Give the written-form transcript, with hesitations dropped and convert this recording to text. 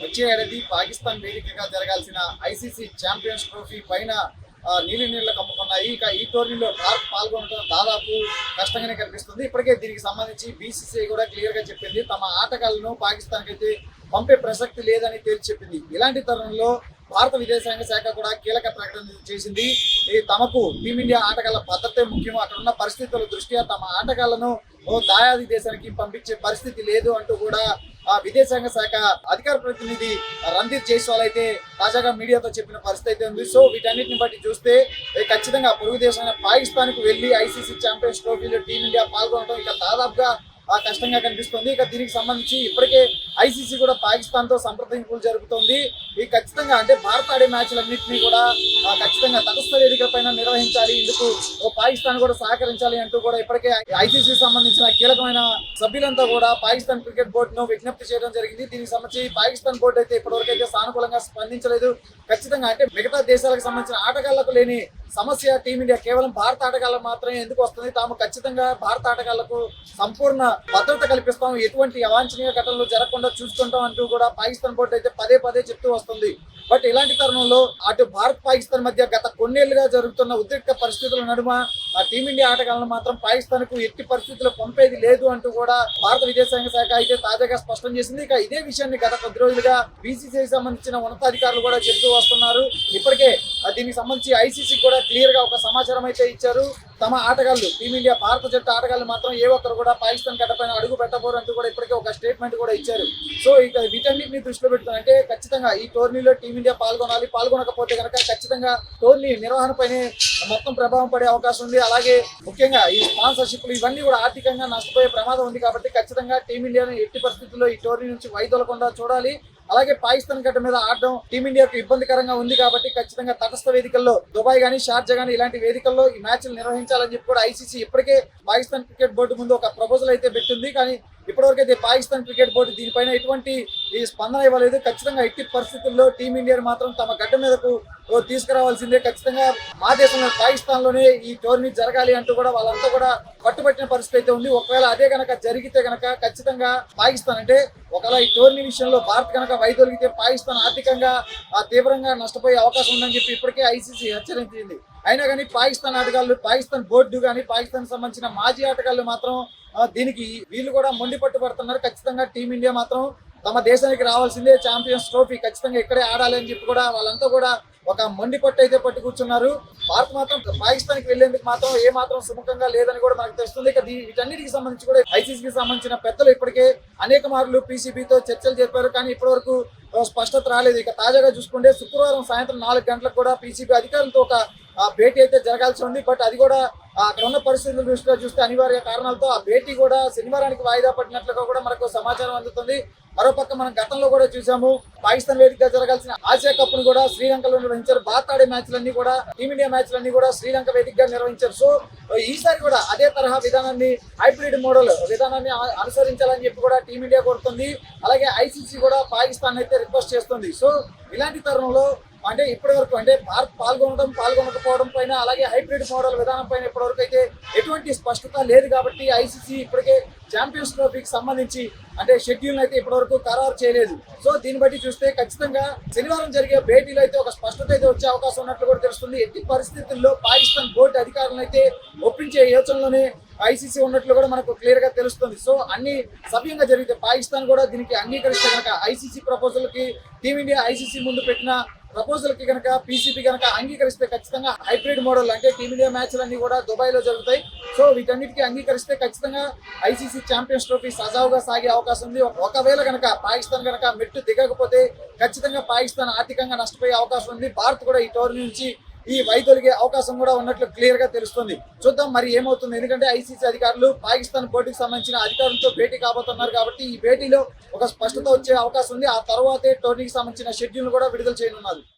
వచ్చే ఏడాది పాకిస్తాన్ వేదికగా జరగాల్సిన ఐసీసీ ఛాంపియన్స్ ట్రోఫీ పైన నీళ్లు కమ్ముకున్నాయి. ఇక ఈ టోర్నీలో భారత్ పాల్గొనడం దాదాపు కష్టంగానే కనిపిస్తుంది. ఇప్పటికే దీనికి సంబంధించి బీసీసీఐ కూడా క్లియర్ గా చెప్పింది, తమ ఆటగాళ్లను పాకిస్తాన్ అయితే పంపే ప్రసక్తి లేదని తేల్చి చెప్పింది. ఇలాంటి తరుణంలో భారత విదేశాంగ శాఖ కూడా కీలక ప్రకటన చేసింది. తమకు టీమిండియా ఆటగాళ్ల భద్రతే ముఖ్యం, అక్కడ ఉన్న పరిస్థితుల దృష్ట్యా తమ ఆటగాళ్లను దాయాది దేశానికి పంపించే పరిస్థితి లేదు అంటూ కూడా విదేశాంగ శాఖ అధికార ప్రతినిధి రణ్దీప్ జైస్వాల్ అయితే తాజాగా మీడియాతో చెప్పిన పరిస్థితి అయితే ఉంది. సో వీటన్నిటిని బట్టి చూస్తే ఖచ్చితంగా పొరుగు దేశమైన పాకిస్తాన్ కు వెళ్లి ఐసీసీ ఛాంపియన్స్ ట్రోఫీలో టీమిండియా పాల్గొనడం ఇక దాదాపుగా కష్టంగా కనిపిస్తుంది. ఇక దీనికి సంబంధించి ఇప్పటికే ఐసీసీ కూడా పాకిస్తాన్ తో సంప్రదింపులు జరుపుతోంది. ఈ ఖచ్చితంగా అంటే భారత ఆడే మ్యాచ్లన్నింటినీ కూడా ఖచ్చితంగా తటస్థ వేదికల పైన నిర్వహించాలి, ఇందుకు పాకిస్తాన్ కూడా సహకరించాలి అంటూ కూడా ఇప్పటికే ఐసీసీ సంబంధించిన కీలకమైన సభ్యులంతా కూడా పాకిస్తాన్ క్రికెట్ బోర్డును విజ్ఞప్తి చేయడం జరిగింది. దీనికి సంబంధించి పాకిస్తాన్ బోర్డు అయితే ఇప్పటివరకు అయితే సానుకూలంగా స్పందించలేదు. ఖచ్చితంగా అంటే మిగతా దేశాలకు సంబంధించిన ఆటగాళ్లకు లేని సమస్య టీమిండియా కేవలం భారత ఆటగాళ్లకు మాత్రమే ఎందుకు వస్తుంది, తాము ఖచ్చితంగా భారత ఆటగాళ్లకు సంపూర్ణ భద్రత కల్పిస్తాం, ఎటువంటి అవాంఛనీయ ఘటనలు జరగకుండా చూసుకుంటాం అంటూ కూడా పాకిస్తాన్ బోర్డు అయితే పదే పదే చెప్తూ వస్తుంది. బట్ ఇలాంటి తరుణంలో అటు భారత్ పాకిస్తాన్ మధ్య గత కొన్నేళ్లుగా జరుగుతున్న ఉద్రిక్త పరిస్థితుల నడుమ టీమిండియా ఆటగాళ్లను మాత్రం పాకిస్తాన్ కు ఎట్టి పరిస్థితుల్లో పంపేది లేదు అంటూ కూడా భారత విదేశాంగ శాఖ అయితే తాజాగా స్పష్టం చేసింది. ఇక ఇదే విషయాన్ని గత కొద్ది రోజులుగా బీసీసీఐ సంబంధించిన ఉన్నతాధికారులు కూడా చెబుతూ వస్తున్నారు. ఇప్పటికే దీనికి సంబంధించి ఐసీసీ కూడా క్లియర్ గా ఒక సమాచారం అయితే ఇచ్చారు. తమ ఆటగాళ్లు టీమిండియా భారత జట్టు ఆటగాళ్లు మాత్రం ఏ ఒక్కరు కూడా పాకిస్తాన్ గడ్డపైన అడుగు పెట్టబోరు అంటూ కూడా ఇప్పటికే ఒక స్టేట్మెంట్ కూడా ఇచ్చారు. సో ఇక వీటన్నిటిని దృష్టిలో పెట్టుకుంటే ఖచ్చితంగా ఈ టోర్నీలో టీమిండియా పాల్గొనాలి, పాల్గొనకపోతే కనుక ఖచ్చితంగా టోర్నీ నిర్వహణపైనే మొత్తం ప్రభావం పడే అవకాశం ఉంది. అలాగే ముఖ్యంగా ఈ స్పాన్సర్షిప్లు ఇవన్నీ కూడా ఆర్థికంగా నష్టపోయే ప్రమాదం ఉంది. కాబట్టి ఖచ్చితంగా టీమిండియాను ఎట్టి పరిస్థితుల్లో ఈ టోర్నీ నుంచి వైదొలకుండా చూడాలి. అలాగే పాకిస్తాన్ గడ్డ మీద ఆడడం టీమిండియాకు ఇబ్బందికరంగా ఉంది కాబట్టి ఖచ్చితంగా తటస్థ వేదికల్లో దుబాయ్ గానీ షార్జా గానీ ఇలాంటి వేదికల్లో ఈ మ్యాచ్లు నిర్వహించాలని చెప్పి కూడా ఐసీసీ ఇప్పటికే పాకిస్తాన్ క్రికెట్ బోర్డు ముందు ఒక ప్రపోజల్ అయితే పెట్టింది. కానీ ఇప్పటివరకైతే పాకిస్తాన్ క్రికెట్ బోర్డు దీనిపైన ఎటువంటి స్పందన ఇవ్వలేదు. ఖచ్చితంగా ఎట్టి పరిస్థితుల్లో టీమిండియాను మాత్రం తమ గడ్డ మీదకు తీసుకురావాల్సిందే, ఖచ్చితంగా మా దేశంలో పాకిస్తాన్ లోనే ఈ టోర్నీ జరగాలి అంటూ కూడా వాళ్ళంతా కూడా పట్టుబట్టిన పరిస్థితి అయితే ఉంది. ఒకవేళ అదే కనుక జరిగితే కనుక ఖచ్చితంగా పాకిస్తాన్ అంటే ఒకవేళ ఈ టోర్నీ విషయంలో భారత్ కనుక వైదొలిగితే పాకిస్తాన్ ఆర్థికంగా తీవ్రంగా నష్టపోయే అవకాశం ఉందని చెప్పి ఇప్పటికే ఐసీసీ హెచ్చరించింది. అయినా కానీ పాకిస్తాన్ ఆటగాళ్లు, పాకిస్తాన్ బోర్డు కానీ పాకిస్తాన్ సంబంధించిన మాజీ ఆటగాళ్లు మాత్రం దీనికి వీళ్ళు కూడా మొండి పట్టుబడుతున్నారు. ఖచ్చితంగా టీమిండియా మాత్రం తమ దేశానికి రావాల్సిందే, ఛాంపియన్స్ ట్రోఫీ ఖచ్చితంగా ఇక్కడే ఆడాలి అని చెప్పి కూడా వాళ్ళంతా కూడా ఒక మొండి పట్టు అయితే పట్టు కూర్చున్నారు. భారత్ మాత్రం పాకిస్తాన్కి వెళ్లేందుకు మాత్రం ఏ మాత్రం సుముఖంగా లేదని కూడా మనకు తెలుస్తుంది. ఇక వీటన్నిటికి సంబంధించి కూడా ఐసీసీకి సంబంధించిన పెద్దలు ఇప్పటికే అనేక మార్లు పీసీబీతో చర్చలు జరిపారు, కానీ ఇప్పటి వరకు స్పష్టత రాలేదు. ఇక తాజాగా చూసుకుంటే శుక్రవారం సాయంత్రం 4 గంటలకు కూడా పీసీబీ అధికారులతో ఒక భేటీ అయితే జరగాల్సి ఉంది. బట్ అది కూడా అక్కడ ఉన్న పరిస్థితుల దృష్టిలో చూస్తే అనివార్య కారణాలతో ఆ భేటీ కూడా శనివారానికి వాయిదా పడినట్లుగా కూడా మనకు సమాచారం అందుతుంది. మరోపక్క మనం గతంలో కూడా చూసాము, పాకిస్తాన్ వేదికగా జరగాల్సిన ఆసియా కప్ ను కూడా శ్రీలంకలో నిర్వహించారు. భారత ఆడే మ్యాచ్లన్నీ కూడా టీమిండియా మ్యాచ్లన్నీ కూడా శ్రీలంక వేదికగా నిర్వహించారు. సో ఈసారి కూడా అదే తరహా విధానాన్ని, హైబ్రిడ్ మోడల్ విధానాన్ని అనుసరించాలని చెప్పి కూడా టీమిండియా కోరుతుంది. అలాగే ఐసీసీ కూడా పాకిస్తాన్ అయితే రిక్వెస్ట్ చేస్తుంది. సో ఇలాంటి తరుణంలో అంటే ఇప్పటి వరకు అంటే భారత్ పాల్గొనకపోవడం పైన, అలాగే హైబ్రిడ్ మోడల్ విధానం పైన ఇప్పటివరకు అయితే ఎటువంటి స్పష్టత లేదు. కాబట్టి ఐసీసీ ఇప్పటికే ఛాంపియన్స్ ట్రోఫీకి సంబంధించి అంటే షెడ్యూల్ అయితే ఇప్పటివరకు ఖరారు చేయలేదు. సో దీన్ని బట్టి చూస్తే ఖచ్చితంగా శనివారం జరిగే భేటీలో అయితే ఒక స్పష్టత అయితే వచ్చే అవకాశం ఉన్నట్లు కూడా తెలుస్తుంది. ఎట్టి పరిస్థితుల్లో పాకిస్తాన్ బోర్డు అధికారులను అయితే ఒప్పించే యోచనలోనే ఐసీసీ ఉన్నట్లు కూడా మనకు క్లియర్ గా తెలుస్తుంది. సో అన్ని సవ్యంగా జరిగితే పాకిస్తాన్ కూడా దీనికి అంగీకరిస్తే కనుక ఐసీసీ ప్రపోజల్ కి టీమిండియా ఐసీసీ ముందు పెట్టిన ప్రపోజల్ కి కనుక పీసీబీ కనుక అంగీకరిస్తే ఖచ్చితంగా హైబ్రిడ్ మోడల్ అంటే టీమిండియా మ్యాచ్లన్నీ కూడా దుబాయ్ లో జరుగుతాయి. సో వీటన్నిటికీ అంగీకరిస్తే ఖచ్చితంగా ఐసీసీ ఛాంపియన్స్ ట్రోఫీ సజావుగా సాగే అవకాశం ఉంది. ఒకవేళ కనుక పాకిస్తాన్ కనుక మెట్టు దిగకపోతే ఖచ్చితంగా పాకిస్తాన్ ఆర్థికంగా నష్టపోయే అవకాశం ఉంది. భారత్ కూడా ఈ టోర్నీ నుంచి ఈ వైదొలిగే అవకాశం కూడా ఉన్నట్లు క్లియర్ గా తెలుస్తుంది. చూద్దాం మరి ఏమవుతుంది. ఎందుకంటే ఐసీసీ అధికారులు పాకిస్తాన్ బోర్డుకి సంబంధించిన అధికారులతో భేటీ కాబోతున్నారు కాబట్టి ఈ భేటీలో ఒక స్పష్టత వచ్చే అవకాశం ఉంది. ఆ తర్వాతే టోర్నీకి సంబంధించిన షెడ్యూల్ కూడా విడుదల చేయనున్నారు.